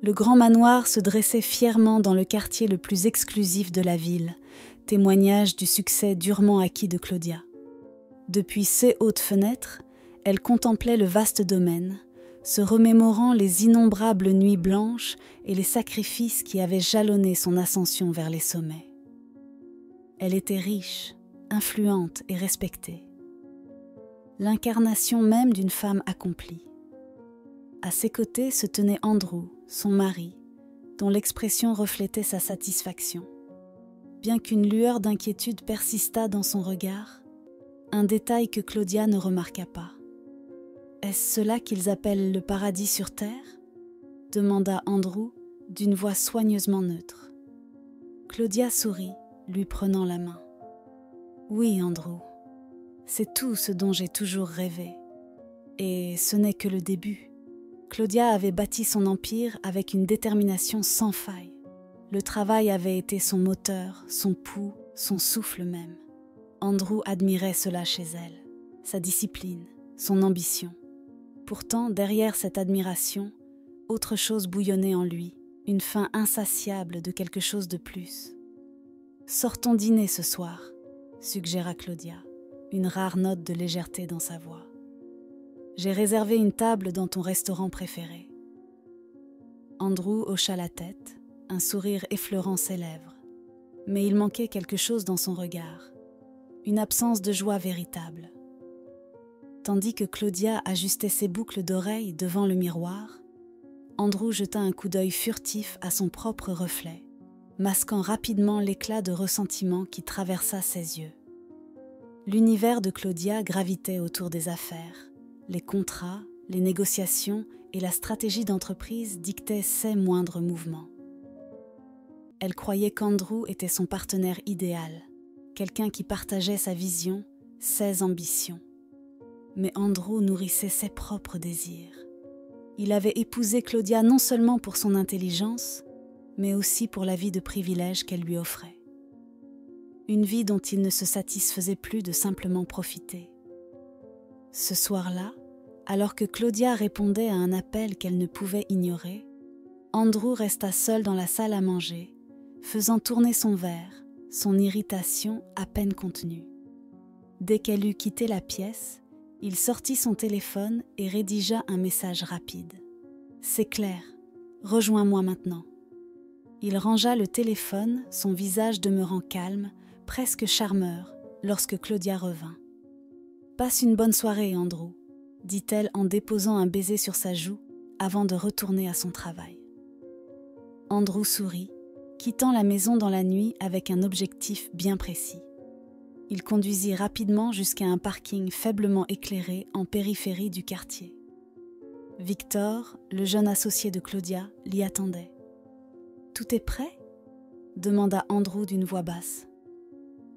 Le grand manoir se dressait fièrement dans le quartier le plus exclusif de la ville, témoignage du succès durement acquis de Claudia. Depuis ses hautes fenêtres, elle contemplait le vaste domaine, se remémorant les innombrables nuits blanches et les sacrifices qui avaient jalonné son ascension vers les sommets. Elle était riche, influente et respectée. L'incarnation même d'une femme accomplie. À ses côtés se tenait Andrew, son mari, dont l'expression reflétait sa satisfaction. Bien qu'une lueur d'inquiétude persistât dans son regard, un détail que Claudia ne remarqua pas. « Est-ce cela qu'ils appellent le paradis sur terre ?» demanda Andrew d'une voix soigneusement neutre. Claudia sourit, lui prenant la main. « Oui, Andrew, c'est tout ce dont j'ai toujours rêvé. Et ce n'est que le début. » Claudia avait bâti son empire avec une détermination sans faille. Le travail avait été son moteur, son pouls, son souffle même. Andrew admirait cela chez elle, sa discipline, son ambition. Pourtant, derrière cette admiration, autre chose bouillonnait en lui, une faim insatiable de quelque chose de plus. « Sortons dîner ce soir », suggéra Claudia, une rare note de légèreté dans sa voix. « J'ai réservé une table dans ton restaurant préféré. » Andrew hocha la tête, un sourire effleurant ses lèvres. Mais il manquait quelque chose dans son regard, une absence de joie véritable. Tandis que Claudia ajustait ses boucles d'oreilles devant le miroir, Andrew jeta un coup d'œil furtif à son propre reflet, masquant rapidement l'éclat de ressentiment qui traversa ses yeux. L'univers de Claudia gravitait autour des affaires. Les contrats, les négociations et la stratégie d'entreprise dictaient ses moindres mouvements. Elle croyait qu'Andrew était son partenaire idéal, quelqu'un qui partageait sa vision, ses ambitions. Mais Andrew nourrissait ses propres désirs. Il avait épousé Claudia non seulement pour son intelligence, mais aussi pour la vie de privilège qu'elle lui offrait. Une vie dont il ne se satisfaisait plus de simplement profiter. Ce soir-là, alors que Claudia répondait à un appel qu'elle ne pouvait ignorer, Andrew resta seul dans la salle à manger, faisant tourner son verre, son irritation à peine contenue. Dès qu'elle eut quitté la pièce, il sortit son téléphone et rédigea un message rapide. « C'est clair, rejoins-moi maintenant. » Il rangea le téléphone, son visage demeurant calme, presque charmeur, lorsque Claudia revint. « Passe une bonne soirée, Andrew, » dit-elle en déposant un baiser sur sa joue avant de retourner à son travail. Andrew sourit, quittant la maison dans la nuit avec un objectif bien précis. Il conduisit rapidement jusqu'à un parking faiblement éclairé en périphérie du quartier. Victor, le jeune associé de Claudia, l'y attendait. « Tout est prêt ?» demanda Andrew d'une voix basse.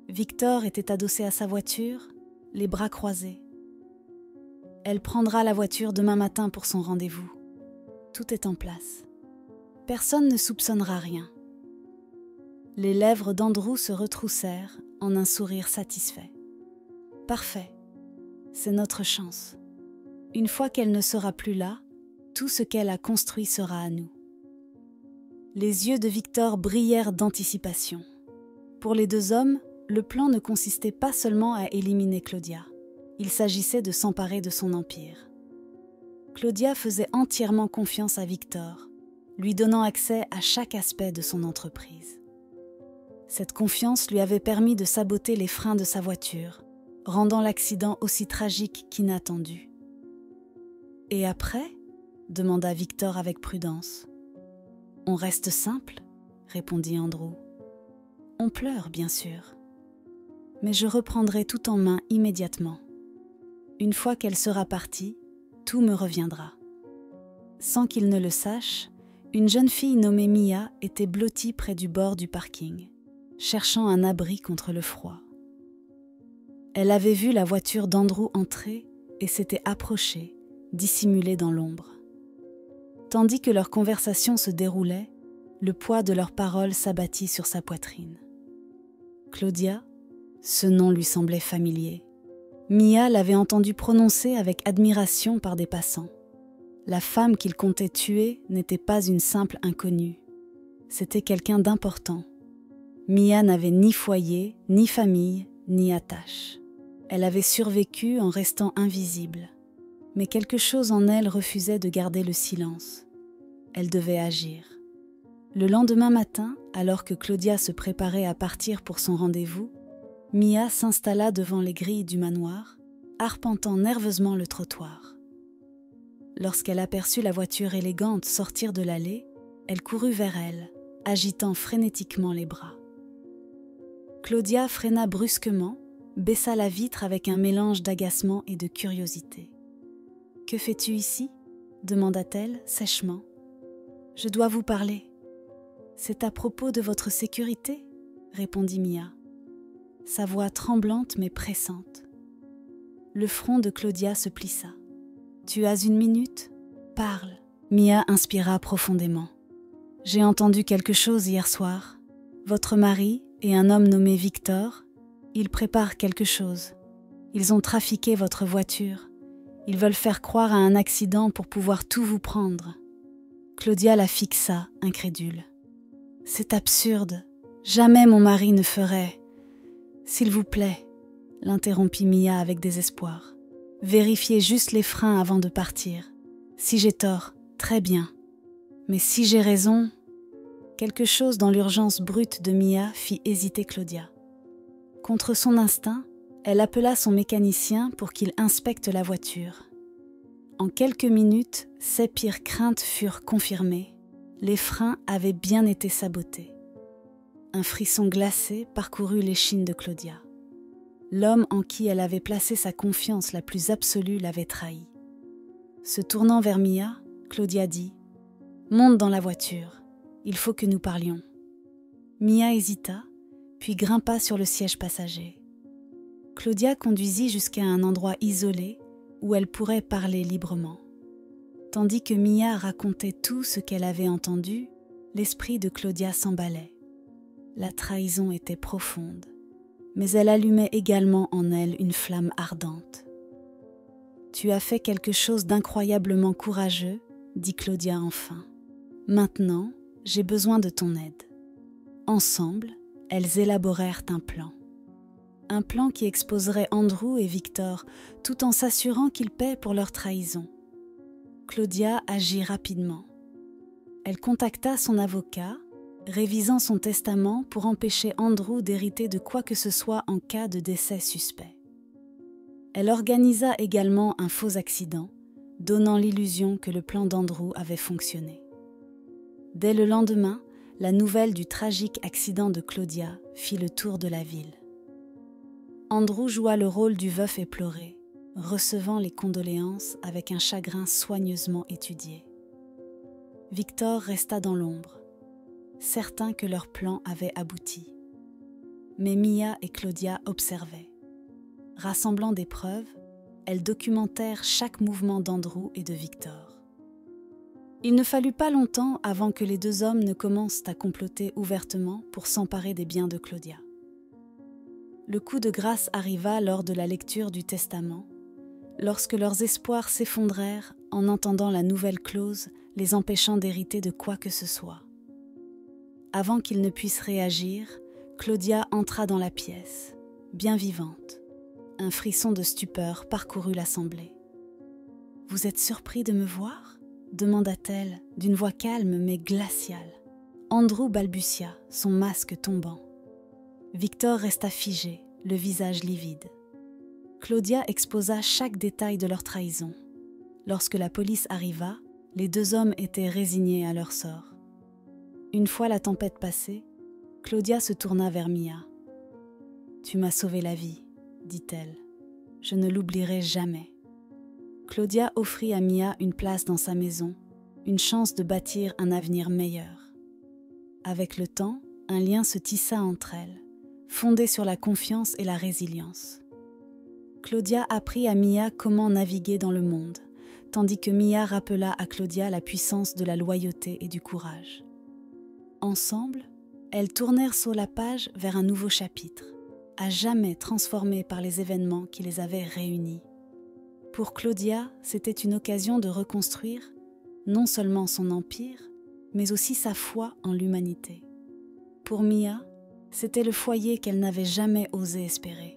Victor était adossé à sa voiture, les bras croisés. « Elle prendra la voiture demain matin pour son rendez-vous. Tout est en place. Personne ne soupçonnera rien. » Les lèvres d'Andrew se retroussèrent en un sourire satisfait. « Parfait. C'est notre chance. Une fois qu'elle ne sera plus là, tout ce qu'elle a construit sera à nous. » Les yeux de Victor brillèrent d'anticipation. Pour les deux hommes, le plan ne consistait pas seulement à éliminer Claudia. Il s'agissait de s'emparer de son empire. Claudia faisait entièrement confiance à Victor, lui donnant accès à chaque aspect de son entreprise. Cette confiance lui avait permis de saboter les freins de sa voiture, rendant l'accident aussi tragique qu'inattendu. « Et après ?» demanda Victor avec prudence. « On reste simple ?» répondit Andrew. « On pleure, bien sûr. Mais je reprendrai tout en main immédiatement. Une fois qu'elle sera partie, tout me reviendra. » Sans qu'il ne le sache, une jeune fille nommée Mia était blottie près du bord du parking, cherchant un abri contre le froid. Elle avait vu la voiture d'Andrew entrer et s'était approchée, dissimulée dans l'ombre. Tandis que leur conversation se déroulait, le poids de leurs paroles s'abattit sur sa poitrine. Claudia, ce nom lui semblait familier. Mia l'avait entendu prononcer avec admiration par des passants. La femme qu'il comptait tuer n'était pas une simple inconnue. C'était quelqu'un d'important. Mia n'avait ni foyer, ni famille, ni attache. Elle avait survécu en restant invisible. Mais quelque chose en elle refusait de garder le silence. Elle devait agir. Le lendemain matin, alors que Claudia se préparait à partir pour son rendez-vous, Mia s'installa devant les grilles du manoir, arpentant nerveusement le trottoir. Lorsqu'elle aperçut la voiture élégante sortir de l'allée, elle courut vers elle, agitant frénétiquement les bras. Claudia freina brusquement, baissa la vitre avec un mélange d'agacement et de curiosité. « Que fais-tu ici » demanda-t-elle sèchement. « Je dois vous parler. »« C'est à propos de votre sécurité » répondit Mia, sa voix tremblante mais pressante. Le front de Claudia se plissa. « Tu as une minute ? Parle. » Mia inspira profondément. « J'ai entendu quelque chose hier soir. Votre mari et un homme nommé Victor, ils préparent quelque chose. Ils ont trafiqué votre voiture. Ils veulent faire croire à un accident pour pouvoir tout vous prendre. » Claudia la fixa, incrédule. « C'est absurde. Jamais mon mari ne ferait. »« S'il vous plaît, » l'interrompit Mia avec désespoir. « Vérifiez juste les freins avant de partir. Si j'ai tort, très bien. Mais si j'ai raison... » Quelque chose dans l'urgence brute de Mia fit hésiter Claudia. Contre son instinct, elle appela son mécanicien pour qu'il inspecte la voiture. En quelques minutes, ses pires craintes furent confirmées. Les freins avaient bien été sabotés. Un frisson glacé parcourut l'échine de Claudia. L'homme en qui elle avait placé sa confiance la plus absolue l'avait trahie. Se tournant vers Mia, Claudia dit « Monte dans la voiture, il faut que nous parlions. » Mia hésita, puis grimpa sur le siège passager. Claudia conduisit jusqu'à un endroit isolé où elle pourrait parler librement. Tandis que Mia racontait tout ce qu'elle avait entendu, l'esprit de Claudia s'emballait. La trahison était profonde, mais elle allumait également en elle une flamme ardente. « Tu as fait quelque chose d'incroyablement courageux, » dit Claudia enfin. « Maintenant, j'ai besoin de ton aide. » Ensemble, elles élaborèrent un plan. Un plan qui exposerait Andrew et Victor, tout en s'assurant qu'ils paient pour leur trahison. Claudia agit rapidement. Elle contacta son avocat, révisant son testament pour empêcher Andrew d'hériter de quoi que ce soit en cas de décès suspect. Elle organisa également un faux accident, donnant l'illusion que le plan d'Andrew avait fonctionné. Dès le lendemain, la nouvelle du tragique accident de Claudia fit le tour de la ville. Andrew joua le rôle du veuf éploré, recevant les condoléances avec un chagrin soigneusement étudié. Victor resta dans l'ombre, certain que leur plan avait abouti. Mais Mia et Claudia observaient. Rassemblant des preuves, elles documentèrent chaque mouvement d'Andrew et de Victor. Il ne fallut pas longtemps avant que les deux hommes ne commencent à comploter ouvertement pour s'emparer des biens de Claudia. Le coup de grâce arriva lors de la lecture du testament, lorsque leurs espoirs s'effondrèrent en entendant la nouvelle clause les empêchant d'hériter de quoi que ce soit. Avant qu'ils ne puissent réagir, Claudia entra dans la pièce, bien vivante. Un frisson de stupeur parcourut l'assemblée. « Vous êtes surpris de me voir ?» demanda-t-elle d'une voix calme mais glaciale. Andrew balbutia, son masque tombant. Victor resta figé, le visage livide. Claudia exposa chaque détail de leur trahison. Lorsque la police arriva, les deux hommes étaient résignés à leur sort. Une fois la tempête passée, Claudia se tourna vers Mia. « Tu m'as sauvé la vie, » dit-elle. « Je ne l'oublierai jamais. » Claudia offrit à Mia une place dans sa maison, une chance de bâtir un avenir meilleur. Avec le temps, un lien se tissa entre elles, fondé sur la confiance et la résilience. Claudia apprit à Mia comment naviguer dans le monde, tandis que Mia rappela à Claudia la puissance de la loyauté et du courage. Ensemble, elles tournèrent sur la page vers un nouveau chapitre, à jamais transformé par les événements qui les avaient réunis. Pour Claudia, c'était une occasion de reconstruire, non seulement son empire, mais aussi sa foi en l'humanité. Pour Mia, c'était le foyer qu'elle n'avait jamais osé espérer.